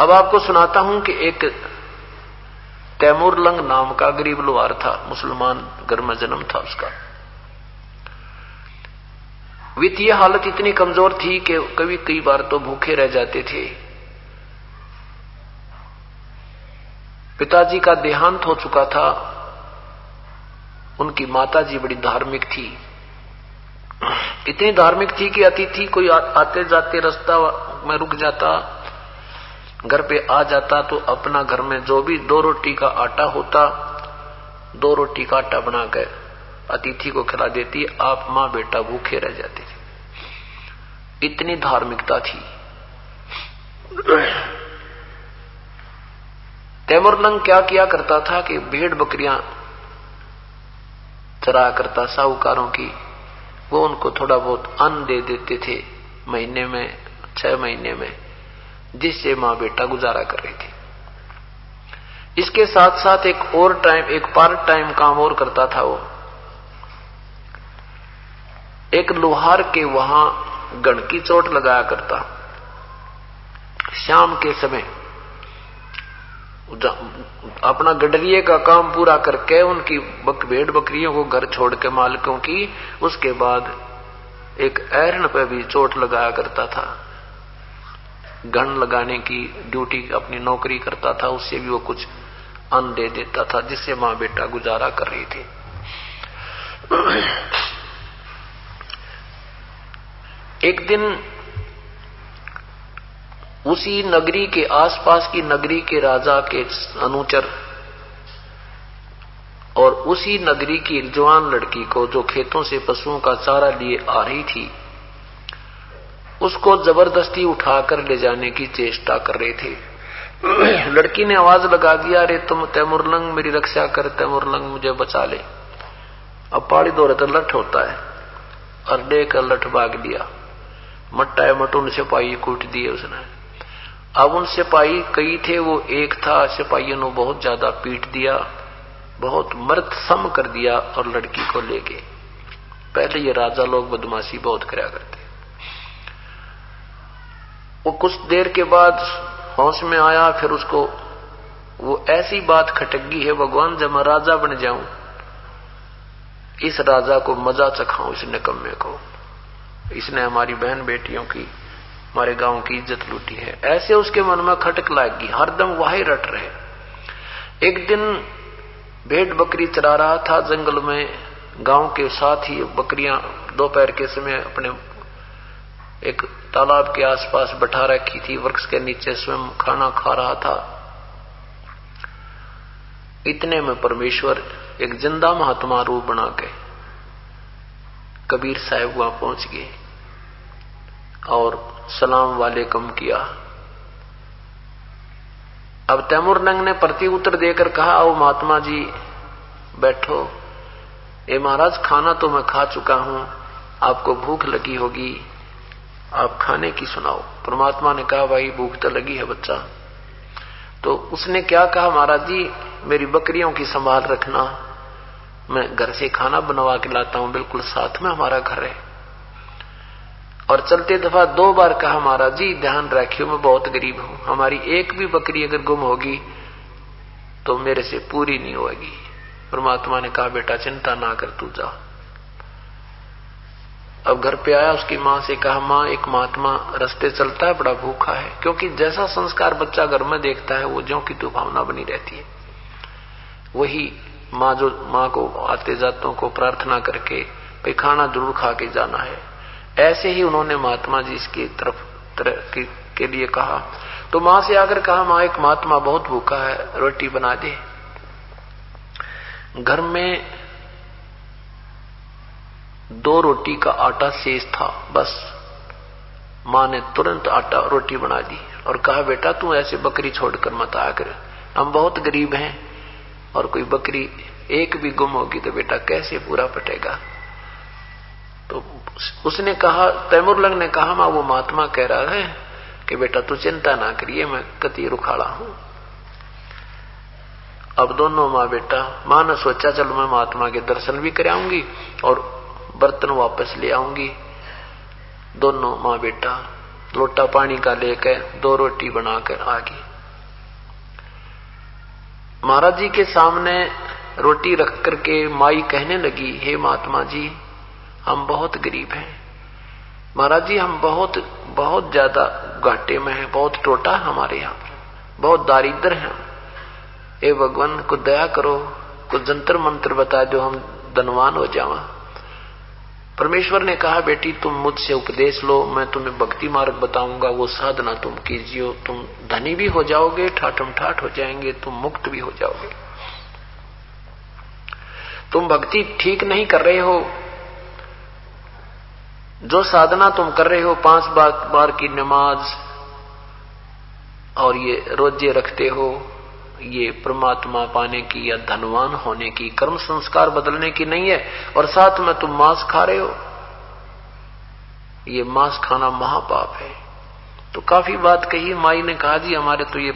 अब आपको सुनाता हूं कि एक तैमूरलंग नाम का गरीब लोहार था, मुसलमान घर में जन्म था उसका। वित्तीय हालत इतनी कमजोर थी कि कभी कई बार तो भूखे रह जाते थे। पिताजी का देहांत हो चुका था। उनकी माताजी बड़ी धार्मिक थी, इतनी धार्मिक थी कि अतिथि कोई आते जाते रास्ता में रुक जाता, घर पे आ जाता तो अपना घर में जो भी 2 रोटी का आटा होता, 2 रोटी का आटा बनाकर अतिथि को खिला देती। आप मां बेटा भूखे रह जाते थे, इतनी धार्मिकता थी। तैमूरलंग क्या किया करता था कि भेड़ बकरियां चराया करता साहूकारों की, वो उनको थोड़ा बहुत अन्न दे देते थे महीने में, 6 महीने में, जिससे मां बेटा गुजारा कर रहे थे। इसके साथ साथ एक पार्ट टाइम काम और करता था। वो एक लोहार के वहां गण की चोट लगाया करता। शाम के समय अपना गडरिये का काम पूरा करके उनकी भेड़ बकरियों को घर छोड़ के मालिकों की, उसके बाद एक ऐरन पे भी चोट लगाया करता था। गण लगाने की ड्यूटी अपनी नौकरी करता था, उससे भी वो कुछ अन्न दे देता था, जिससे मां बेटा गुजारा कर रहे थे। एक दिन उसी नगरी के आसपास की नगरी के राजा के अनुचर और उसी नगरी की एक जवान लड़की को, जो खेतों से पशुओं का चारा लिए आ रही थी, उसको जबरदस्ती उठाकर ले जाने की चेष्टा कर रहे थे। लड़की ने आवाज लगा दिया, अरे तुम तैमूरलंग मेरी रक्षा कर, तैमूरलंग मुझे बचा ले। अब पाड़ी दौरे तो लठ होता है, और लेकर लठ भाग दिया। मट्टा मटून सिपाही कूट दिए उसने। अब उन सिपाही कई थे, वो एक था। सिपाहियों ने बहुत ज्यादा पीट दिया, बहुत मर्द सम कर दिया और लड़की को ले गए। पहले ये राजा लोग बदमाशी बहुत कराया करते। वो कुछ देर के बाद होश में आया, फिर उसको वो ऐसी बात खटक गई है, भगवान जब मैं राजा बन जाऊं, इस राजा को मजा चखाऊं, इस निकम्मे को, इसने हमारी बहन बेटियों की, हमारे गांव की इज्जत लूटी है। ऐसे उसके मन में खटक लागी, हरदम वही रट रहे। एक दिन भेड़ बकरी चरा रहा था जंगल में, गांव के साथ ही बकरियां दोपहर के समय अपने एक तालाब के आसपास बैठा रखी थी, वृक्ष के नीचे स्वयं खाना खा रहा था। इतने में परमेश्वर एक जिंदा महात्मा रूप बना के कबीर साहब वहां पहुंच गए और सलाम वालेकुम किया। अब तैमूरलंग ने प्रति उत्तर देकर कहा, आओ महात्मा जी बैठो। ए महाराज, खाना तो मैं खा चुका हूं, आपको भूख लगी होगी, आप खाने की सुनाओ। परमात्मा ने कहा, भाई भूख तो लगी है बच्चा। तो उसने क्या कहा, महाराज जी मेरी बकरियों की संभाल रखना, मैं घर से खाना बनवा के लाता हूं, बिल्कुल साथ में हमारा घर है। और चलते दफा 2 बार कहा, महाराज जी ध्यान रखियो मैं बहुत गरीब हूं, हमारी एक भी बकरी अगर गुम होगी तो मेरे से पूरी नहीं होगी। परमात्मा ने कहा, बेटा चिंता ना कर, तू जा। अब घर पे आया, उसकी मां से कहा, मां एक महात्मा रास्ते चलता है, बड़ा भूखा है। क्योंकि जैसा संस्कार बच्चा घर में देखता है, वो ज्यों की तो भावना बनी रहती है। वही मां को आते जातों को प्रार्थना करके भाई खाना जरूर खा के जाना है, ऐसे ही उन्होंने महात्मा जी की तरफ के लिए कहा। तो मां से आकर कहा, मां एक महात्मा बहुत भूखा है, रोटी बना दे। घर में 2 रोटी का आटा शेष था, बस मां ने तुरंत आटा रोटी बना दी और कहा, बेटा तू ऐसे बकरी छोड़कर मत आया कर, हम बहुत गरीब हैं और कोई बकरी एक भी गुम होगी तो बेटा कैसे पूरा पटेगा। तो उसने कहा, तैमूरलंग ने कहा, मां वो महात्मा कह रहा है कि बेटा तू चिंता ना करिए, मैं कति रुखाड़ा हूं। अब दोनों मां बेटा, मां ने सोचा चलो मैं महात्मा के दर्शन भी कराऊंगी और बर्तन वापस ले आऊंगी। दोनों मां बेटा लोटा पानी का लेकर 2 रोटी बनाकर आ गई। महाराज जी के सामने रोटी रख करके माई कहने लगी, हे महात्मा जी, हम बहुत गरीब हैं। महाराज जी, हम बहुत बहुत ज्यादा घाटे में हैं, बहुत टोटा है हमारे यहाँ पर, बहुत दारिद्र हैं। हे भगवान, को दया करो, कुछ जंतर मंत्र बता दो, हम धनवान हो जावा। परमेश्वर ने कहा, बेटी तुम मुझसे उपदेश लो, मैं तुम्हें भक्ति मार्ग बताऊंगा, वो साधना तुम कीजिए, तुम धनी भी हो जाओगे, ठाठम ठाठ हो जाएंगे, तुम मुक्त भी हो जाओगे। तुम भक्ति ठीक नहीं कर रहे हो, जो साधना तुम कर रहे हो, 5 बार की नमाज और ये रोजे रखते हो, ये परमात्मा पाने की या धनवान होने की, कर्म संस्कार बदलने की नहीं है। और साथ में तुम मांस खा रहे हो, ये मांस खाना महापाप है। तो काफी बात कही। माई ने कहा, जी हमारे तो ये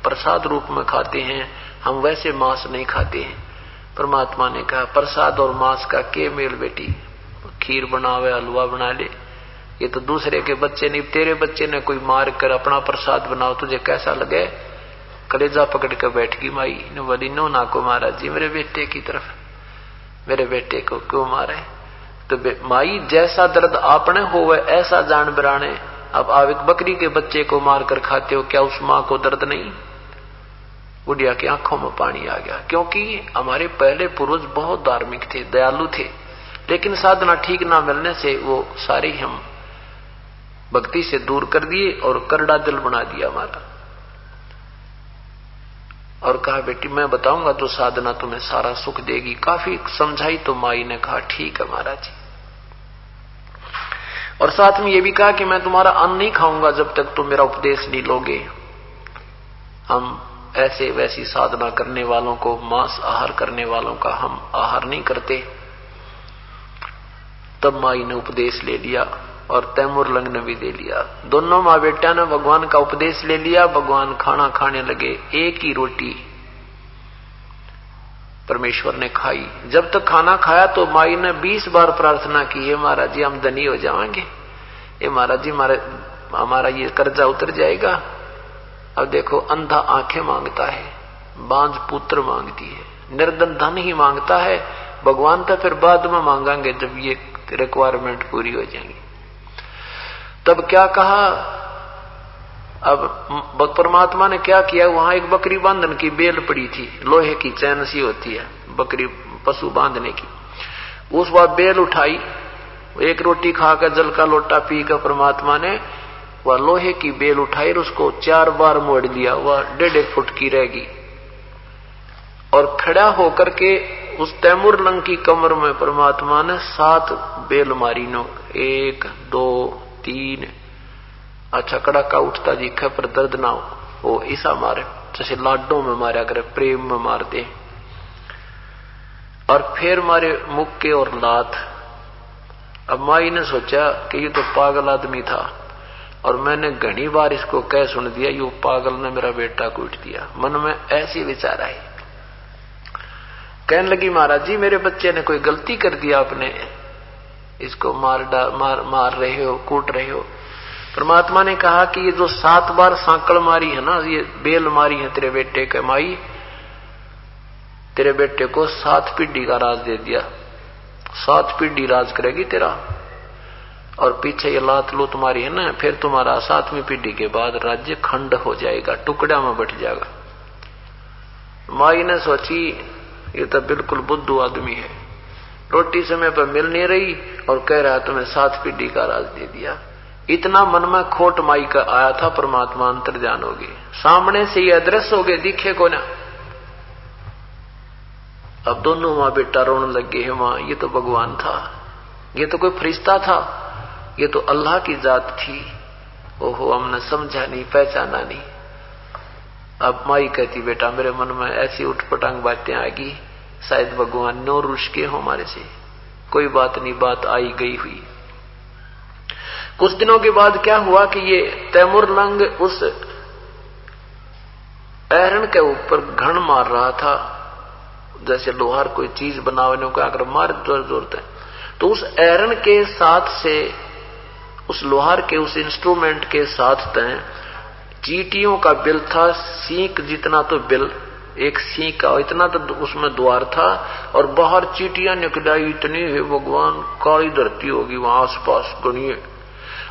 प्रसाद रूप में खाते हैं, हम वैसे मांस नहीं खाते हैं। परमात्मा ने कहा, प्रसाद और मांस का के मेल बेटी, खीर बनावे, हलवा बना ले, ये तो दूसरे के बच्चे नहीं, तेरे बच्चे ने कोई मार कर अपना प्रसाद बनाओ, तुझे कैसा लगे? कलेजा पकड़ कर बैठ गई माई ने, बोली, नो ना को महाराज जी, मेरे बेटे की तरफ, मेरे बेटे को क्यों मारे? तो माई, जैसा दर्द आपने हो वह ऐसा जान बराने, अब आप एक बकरी के बच्चे को मारकर खाते हो, क्या उस मां को दर्द नहीं? बुढ़िया की आंखों में पानी आ गया, क्योंकि हमारे पहले पूर्वज बहुत धार्मिक थे, दयालु थे, लेकिन साधना ठीक ना मिलने से वो सारे हम भक्ति से दूर कर दिए और करड़ा दिल बना दिया हमारा। और कहा, बेटी मैं बताऊंगा तो साधना तुम्हें सारा सुख देगी। काफी समझाई तो माई ने कहा, ठीक है महाराज जी। और साथ में ये भी कहा कि मैं तुम्हारा अन्न नहीं खाऊंगा जब तक तुम मेरा उपदेश नहीं लोगे। हम ऐसे वैसी साधना करने वालों को, मांस आहार करने वालों का हम आहार नहीं करते। तब माई ने उपदेश ले लिया और तैमूर लंग ने भी दे लिया। दोनों माँ बेटा ने भगवान का उपदेश ले लिया। भगवान खाना खाने लगे। एक ही रोटी परमेश्वर ने खाई। जब तक खाना खाया तो माई ने 20 बार प्रार्थना की, हे महाराज जी हम धनी हो जाएंगे, हे महाराज जी हमारा ये कर्जा उतर जाएगा। अब देखो, अंधा आंखें मांगता है, बांझ पुत्र मांगती है, निर्धन धन ही मांगता है। भगवान तो फिर बाद में मांगेंगे जब ये रिक्वायरमेंट पूरी हो जाएंगी। तब क्या कहा, अब परमात्मा ने क्या किया, वहां एक बकरी बांधने की बेल पड़ी थी, लोहे की चैन सी होती है बकरी पशु बांधने की, उस बार बेल उठाई, एक रोटी खाकर जल का लोटा पीकर परमात्मा ने वह लोहे की बेल उठाई और उसको 4 बार मोड़ दिया, वह 1.5 फुट की रहेगी। और खड़ा होकर के उस तैमूर लंग की कमर में परमात्मा ने 7 बेल मारी नो, 1 2 3। अच्छा, कड़ाका उठता दिखे पर दर्द ना हो, वो ऐसा मारे जैसे लाडों में मारा करे, प्रेम में मारते। और फिर मारे मुक्के और लात। अब माई ने सोचा कि ये तो पागल आदमी था और मैंने घनी बार इसको कह सुन दिया, ये पागल ने मेरा बेटा कूट दिया। मन में ऐसी विचार आई, कहने लगी, महाराज जी मेरे बच्चे ने कोई गलती कर दिया, आपने इसको मार रहे हो, कूट रहे हो। परमात्मा ने कहा कि ये जो 7 बार सांकल मारी है ना, ये बेल मारी है तेरे बेटे के, माई तेरे बेटे को 7 पीढ़ी का राज दे दिया, 7 पीढ़ी राज करेगी तेरा। और पीछे ये लात लो तुम्हारी है ना, फिर तुम्हारा 7वीं पीढ़ी के बाद राज्य खंड हो जाएगा, टुकड़ा में बट जाएगा। माई ने सोची ये तो बिल्कुल बुद्धू आदमी है, रोटी समय पर मिल नहीं रही और कह रहा तुम्हें 7 पीढ़ी का राज दे दिया। इतना मन में खोट माई का आया था, परमात्मा अंतर्जान हो गए, सामने से ये अदृश्य हो गए, दिखे को ना। अब दोनों माँ बेटा रोने लगे, है माँ ये तो भगवान था, ये तो कोई फरिश्ता था, ये तो अल्लाह की जात थी। ओहो, हमने समझा नहीं, पहचाना नहीं। अब माई कहती, बेटा मेरे मन में ऐसी उठपटांग बातें आ गई, शायद भगवान नो रुष के हो हमारे से। कोई बात नहीं, बात आई गई हुई। कुछ दिनों के बाद क्या हुआ कि ये तैमूर लंग उस ऐरण के ऊपर घण मार रहा था, जैसे लोहार कोई चीज बनाने को अगर मार जोर जोर से, तो उस ऐरण के साथ से, उस लोहार के उस इंस्ट्रूमेंट के साथ चींटियों का बिल था, सींक जितना तो बिल, एक सींग का इतना तो उसमें द्वार था और बाहर चींटियां निकलाई इतनी है भगवान, काली धरती होगी वहां आसपास गणिए।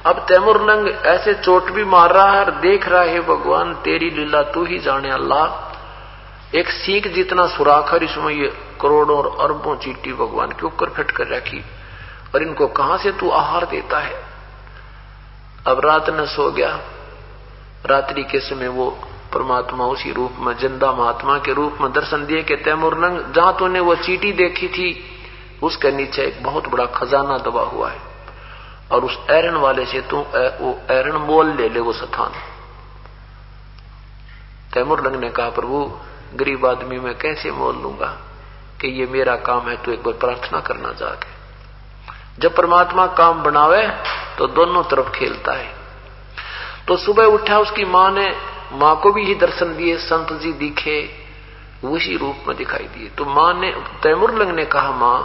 अब तैमुरलंग ऐसे चोट भी मार रहा है और देख रहा है भगवान तेरी लीला तू ही जाने अल्लाह। एक सींग जितना सुराख है इसमें ये करोड़ों और अरबों चींटी भगवान के ऊपर फिट कर रखी और इनको कहां से तू आहार देता है। अब रात न सो गया। रात्रि के समय वो परमात्मा उसी रूप में जिंदा महात्मा के रूप में दर्शन दिए कि तैमुरलंग जहां तूने वो चींटी देखी थी उसके नीचे एक बहुत बड़ा खजाना दबा हुआ है और उस ऐरण वाले से तू वो ऐरण मोल ले वो स्थान। तैमुरलंग ने कहा प्रभु गरीब आदमी मैं कैसे मोल लूंगा कि ये मेरा काम है, तो एक बार प्रार्थना करना जाके। जब परमात्मा काम बनावे तो दोनों तरफ खेलता है। तो सुबह उठा उसकी मां ने, मां को भी ही दर्शन दिए, संत जी दिखे उसी रूप में दिखाई दिए। तो मां ने, तैमुरलंग ने कहा मां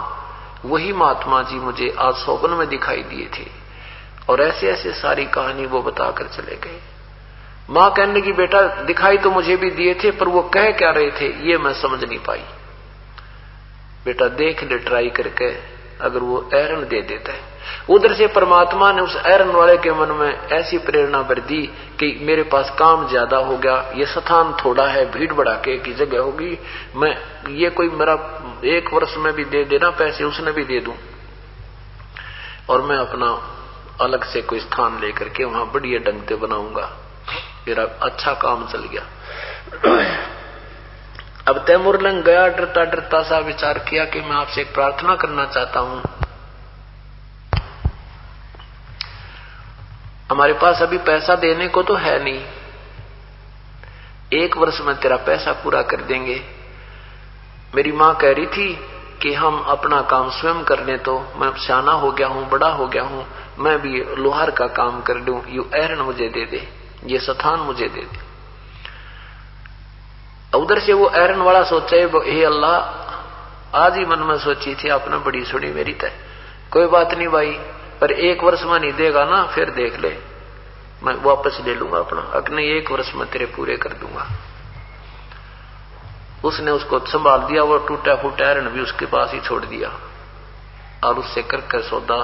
वही महात्मा जी मुझे आज स्वप्न में दिखाई दिए थे और ऐसे ऐसे सारी कहानी वो बताकर चले गए। मां कहने लगी बेटा दिखाई तो मुझे भी दिए थे पर वो कह क्या रहे थे ये मैं समझ नहीं पाई। बेटा देख ले ट्राई करके, अगर वो ऐरण दे देता है। उधर से परमात्मा ने उस ऐरण वाले के मन में ऐसी प्रेरणा भर दी कि मेरे पास काम ज्यादा हो गया, ये स्थान थोड़ा है, भीड़ भड़ाके की जगह होगी, मैं ये कोई मेरा 1 वर्ष में भी दे देना पैसे उसने भी दे दूं और मैं अपना अलग से कोई स्थान लेकर के वहां बढ़िया ढंग से बनाऊंगा। मेरा अच्छा काम चल गया। अब तैमुरलंग गया, डरता डरता सा विचार किया कि मैं आपसे एक प्रार्थना करना चाहता हूं। हमारे पास अभी पैसा देने को तो है नहीं, 1 वर्ष में तेरा पैसा पूरा कर देंगे। मेरी मां कह रही थी कि हम अपना काम स्वयं कर लें, तो मैं सियाना हो गया हूं, बड़ा हो गया हूं, मैं भी लोहार का काम कर लूं, यू ऐरण मुझे दे दे, ये स्थान मुझे दे दे। उधर से वो ऐरण वाला सोचे हे अल्लाह आज ही मन में सोची थी आपने बड़ी सुनी मेरी तय, कोई बात नहीं भाई, पर 1 वर्ष में नहीं देगा ना फिर देख ले, मैं वापस ले लूंगा अपना, अगले 1 वर्ष में तेरे पूरे कर दूंगा। उसने उसको संभाल दिया, वो टूटा फूटा ऐरण भी उसके पास ही छोड़ दिया और उससे कर सौदा।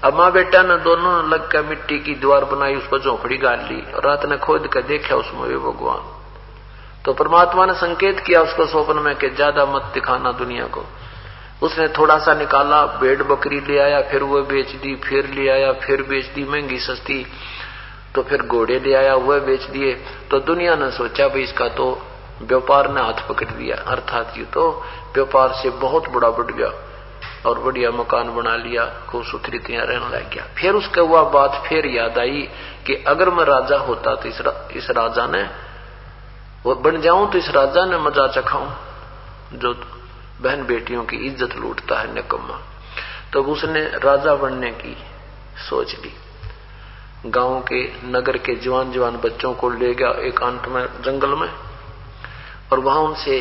अब माँ बेटा ने दोनों लग कर मिट्टी की दीवार बनाई, उस पर झोंपड़ी गाड़ ली और रात ने खोद कर देखा उसमें वे भगवान। तो परमात्मा ने संकेत किया उसको स्वप्न में कि ज्यादा मत दिखाना दुनिया को। उसने थोड़ा सा निकाला, भेड़ बकरी ले आया, फिर वो बेच दी, फिर ले आया, फिर बेच दी महंगी सस्ती, तो फिर घोड़े ले आया वह बेच दिए। तो दुनिया ने सोचा भाई इसका तो व्यापार ने हाथ पकड़ दिया, अर्थात ये तो व्यापार से बहुत बड़ा बढ़ गया और बढ़िया मकान बना लिया, खूब सुथरी तियां रहने लग गया। फिर उसके हुआ बात फिर याद आई कि अगर मैं राजा होता तो इस राजा ने वो बन जाऊं तो इस राजा ने मजा चखाऊं जो बहन बेटियों की इज्जत लूटता है निकम्मा। तो उसने राजा बनने की सोच ली। गांव के नगर के जवान जवान बच्चों को ले गया एक अंत में जंगल में और वहां उनसे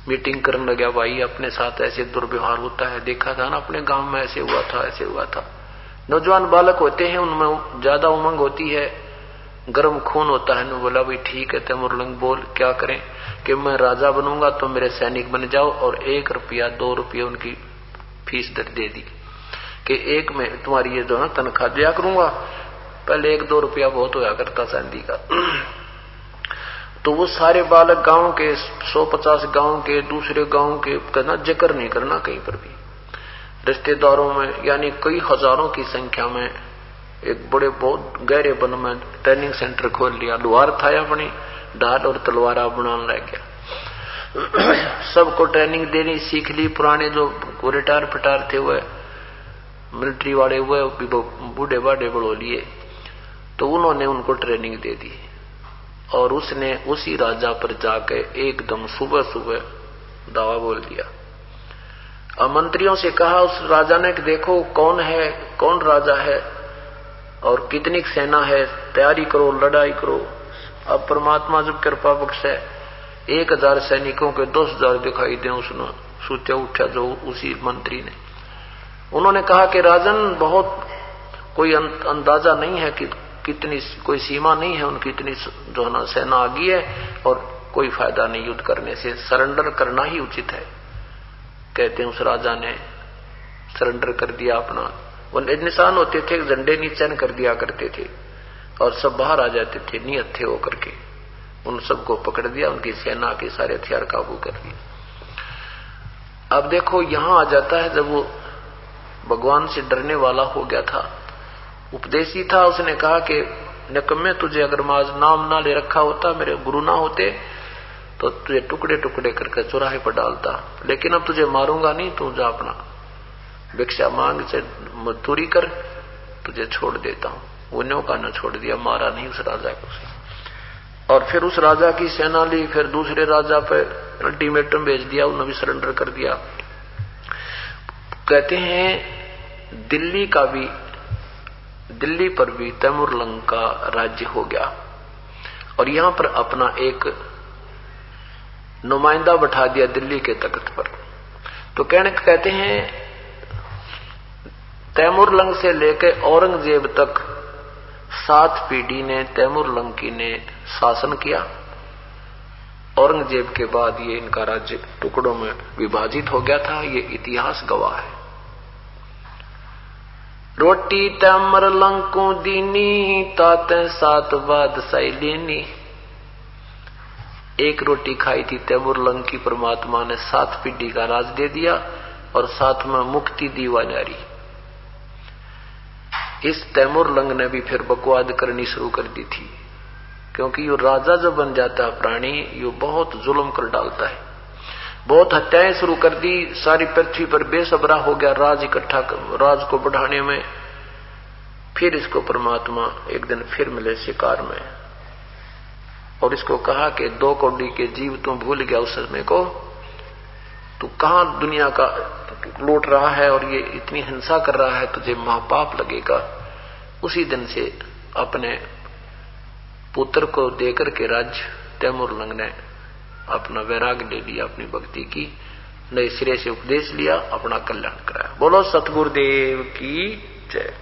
मीटिंग करने लगा, भाई अपने साथ ऐसे दुर्व्यवहार होता है, देखा था ना अपने गांव में ऐसे हुआ था ऐसे हुआ था। नौजवान बालक होते हैं उनमें ज्यादा उमंग होती है, गर्म खून होता है। ने बोला भाई ठीक है तैमुरलंग बोल क्या करें कि मैं राजा बनूंगा तो मेरे सैनिक बन जाओ और 1 रुपया 2 रुपये उनकी फीस दे दी कि 1 में तुम्हारी ये जो है तनख्वाह दिया करूंगा। पहले 1-2 रुपया बहुत होया करता चांदी का। तो वो सारे बालक गांव के 150 गांव के दूसरे गांव के कहना जिक्र नहीं करना कहीं पर भी, रिश्तेदारों में यानी कई हजारों की संख्या में एक बड़े बहुत गहरे वन में ट्रेनिंग सेंटर खोल लिया। लोहार था अपनी ढाल और तलवार बनाने लग गया। सबको ट्रेनिंग देनी सीख ली। पुराने जो रिटायर फिटार थे वह मिलिट्री वाले हुए बूढ़े बाढ़े बढ़ो लिए, तो उन्होंने उनको ट्रेनिंग दे दी और उसने उसी राजा पर जाके एकदम सुबह सुबह दावा बोल दिया। अब मंत्रियों से कहा उस राजा ने कि देखो कौन है, कौन राजा है और कितनी सेना है, तैयारी करो, लड़ाई करो। अब परमात्मा जब कृपा बख्शे 1000 सैनिकों के 10,000 दिखाई दे। उसने सोचा उठा जो उसी मंत्री ने, उन्होंने कहा कि राजन बहुत कोई अंदाजा नहीं है कि कितनी, कोई सीमा नहीं है उनकी, इतनी जो है ना सेना आ गई है और कोई फायदा नहीं युद्ध करने से, सरेंडर करना ही उचित है। कहते हैं उस राजा ने सरेंडर कर दिया अपना। वो निशान होते थे, झंडे नीचे कर दिया करते थे और सब बाहर आ जाते थे नियत थे होकर के। उन सबको पकड़ दिया, उनकी सेना के सारे हथियार काबू कर लिए। अब देखो यहां आ जाता है, जब वो भगवान से डरने वाला हो गया था, उपदेशी था, उसने कहा कि निकम्मे तुझे अगर आज नाम ना ले रखा होता, मेरे गुरु ना होते, तो तुझे टुकड़े टुकड़े करके चौराहे पर डालता। लेकिन अब तुझे मारूंगा नहीं, तू जा अपना भिक्षा मांग से मजदूरी कर, तुझे छोड़ देता हूं। वो न्यों का न छोड़ दिया, मारा नहीं उस राजा को। और फिर उस राजा की सेना ली, फिर दूसरे राजा पे अल्टीमेटम भेज दिया, उन्होंने भी सरेंडर कर दिया। कहते हैं दिल्ली पर भी तैमूरलंग का राज्य हो गया और यहां पर अपना एक नुमाइंदा बैठा दिया दिल्ली के तख्त पर। तो कहते हैं तैमूरलंग से लेकर औरंगजेब तक 7 पीढ़ी ने तैमूरलंग की ने शासन किया। औरंगजेब के बाद ये इनका राज्य टुकड़ों में विभाजित हो गया था, ये इतिहास गवाह है। रोटी तैमूरलंग को दीनी, ताते 7 बादशाही लेनी। एक रोटी खाई थी तैमूरलंग की, परमात्मा ने 7 पीढ़ी का राज दे दिया और साथ में मुक्ति दीवा जारी। इस तैमूरलंग ने भी फिर बकवाद करनी शुरू कर दी थी, क्योंकि ये राजा जब बन जाता है प्राणी, ये बहुत जुल्म कर डालता है, बहुत हत्याएं शुरू कर दी। सारी पृथ्वी पर बेसब्रा हो गया राज इकट्ठा, राज को बढ़ाने में। फिर इसको परमात्मा एक दिन फिर मिले शिकार में और इसको कहा कि 2 कौड़ी के जीव तू भूल गया उस समय को, तू कहां दुनिया का लूट रहा है और ये इतनी हिंसा कर रहा है, तुझे महापाप लगेगा। उसी दिन से अपने पुत्र को देकर के राज्य तैमूरलंग ने अपना वैराग्य ले लिया, अपनी भक्ति की नए सिरे से उपदेश लिया, अपना कल्याण कराया। बोलो सतगुरुदेव की जय।